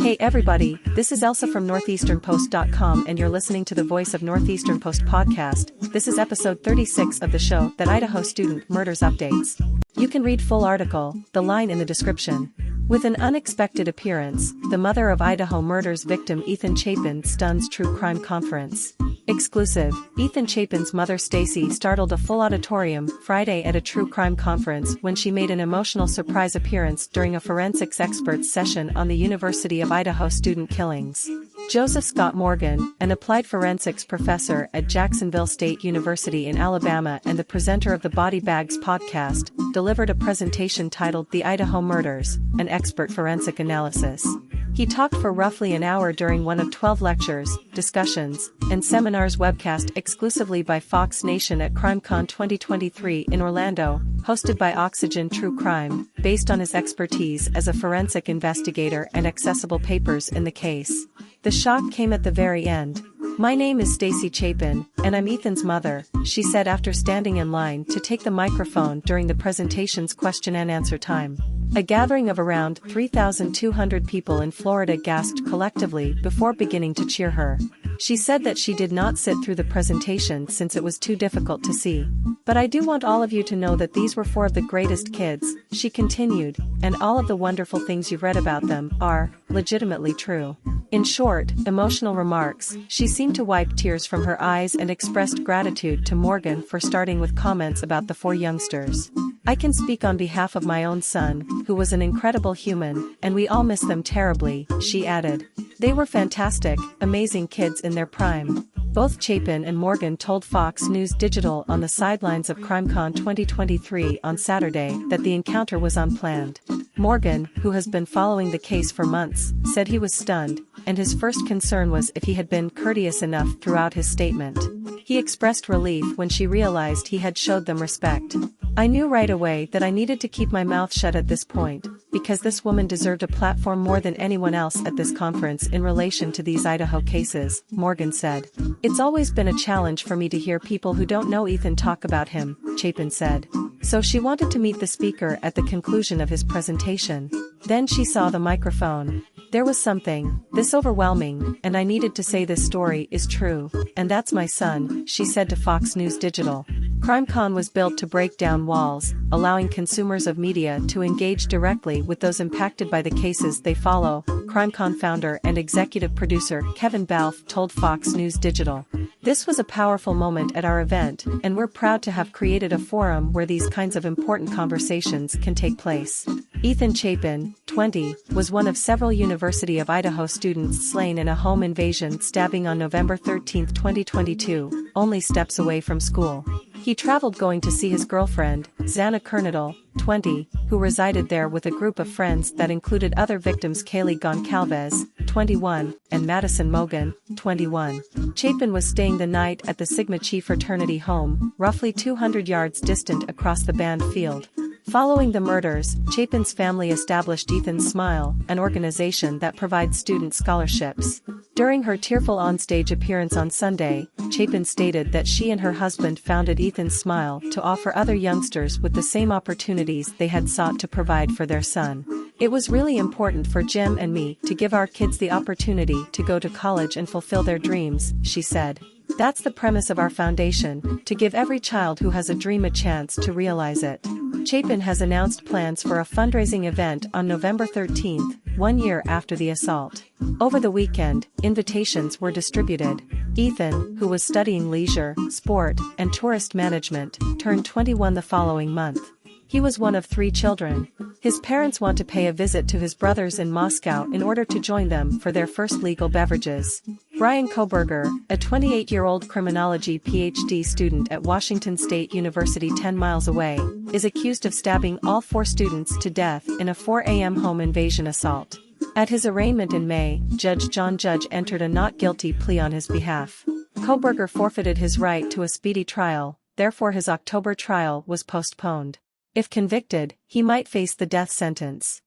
Hey everybody, this is Elsa from northeasternpost.com and you're listening to the Voice of Northeastern Post podcast. This is episode 36 of the show that Idaho student murders updates. You can read full article, the line in the description. With an unexpected appearance, the mother of Idaho Murders victim Ethan Chapin stuns true crime conference. Exclusive, Ethan Chapin's mother Stacy startled a full auditorium Friday at a true crime conference when she made an emotional surprise appearance during a forensics experts session on the University of Idaho student killings. Joseph Scott Morgan, an applied forensics professor at Jacksonville State University in Alabama and the presenter of the Body Bags podcast, delivered a presentation titled The Idaho Murders, an expert forensic analysis. He talked for roughly an hour during one of 12 lectures, discussions, and seminars webcast exclusively by Fox Nation at CrimeCon 2023 in Orlando, hosted by Oxygen True Crime, based on his expertise as a forensic investigator and accessible papers in the case. The shock came at the very end. "My name is Stacy Chapin, and I'm Ethan's mother," she said after standing in line to take the microphone during the presentation's question and answer time. A gathering of around 3,200 people in Florida gasped collectively before beginning to cheer her. She said that she did not sit through the presentation since it was too difficult to see. "But I do want all of you to know that these were four of the greatest kids," she continued, "and all of the wonderful things you've read about them are legitimately true." In short, emotional remarks, she seemed to wipe tears from her eyes and expressed gratitude to Morgan for starting with comments about the four youngsters. "I can speak on behalf of my own son, who was an incredible human, and we all miss them terribly," she added. "They were fantastic, amazing kids in their prime." Both Chapin and Morgan told Fox News Digital on the sidelines of CrimeCon 2023 on Saturday that the encounter was unplanned. Morgan, who has been following the case for months, said he was stunned, and his first concern was if he had been courteous enough throughout his statement. He expressed relief when she realized he had showed them respect. "I knew right away that I needed to keep my mouth shut at this point, because this woman deserved a platform more than anyone else at this conference in relation to these Idaho cases," Morgan said. "It's always been a challenge for me to hear people who don't know Ethan talk about him," Chapin said. So she wanted to meet the speaker at the conclusion of his presentation. Then she saw the microphone. "There was something this overwhelming, and I needed to say this story is true, and that's my son," she said to Fox News Digital. CrimeCon was built to break down walls, allowing consumers of media to engage directly with those impacted by the cases they follow, CrimeCon founder and executive producer Kevin Balfe told Fox News Digital. "This was a powerful moment at our event, and we're proud to have created a forum where these kinds of important conversations can take place." Ethan Chapin, 20, was one of several University of Idaho students slain in a home invasion stabbing on November 13, 2022, only steps away from school. He traveled going to see his girlfriend, Xana Kernadal, 20, who resided there with a group of friends that included other victims Kaylee Goncalves, 21, and Madison Mogan, 21. Chapin was staying the night at the Sigma Chi fraternity home, roughly 200 yards distant across the band field. Following the murders, Chapin's family established Ethan's Smile, an organization that provides student scholarships. During her tearful onstage appearance on Sunday, Chapin stated that she and her husband founded Ethan's Smile to offer other youngsters with the same opportunities they had sought to provide for their son. "It was really important for Jim and me to give our kids the opportunity to go to college and fulfill their dreams," she said. "That's the premise of our foundation, to give every child who has a dream a chance to realize it." Chapin has announced plans for a fundraising event on November 13, 1 year after the assault. Over the weekend, invitations were distributed. Ethan, who was studying leisure, sport, and tourist management, turned 21 the following month. He was one of 3 children. His parents want to pay a visit to his brothers in Moscow in order to join them for their first legal beverages. Brian Koberger, a 28-year-old criminology PhD student at Washington State University 10 miles away, is accused of stabbing all 4 students to death in a 4 a.m. home invasion assault. At his arraignment in May, Judge John Judge entered a not guilty plea on his behalf. Koberger forfeited his right to a speedy trial, therefore his October trial was postponed. If convicted, he might face the death sentence.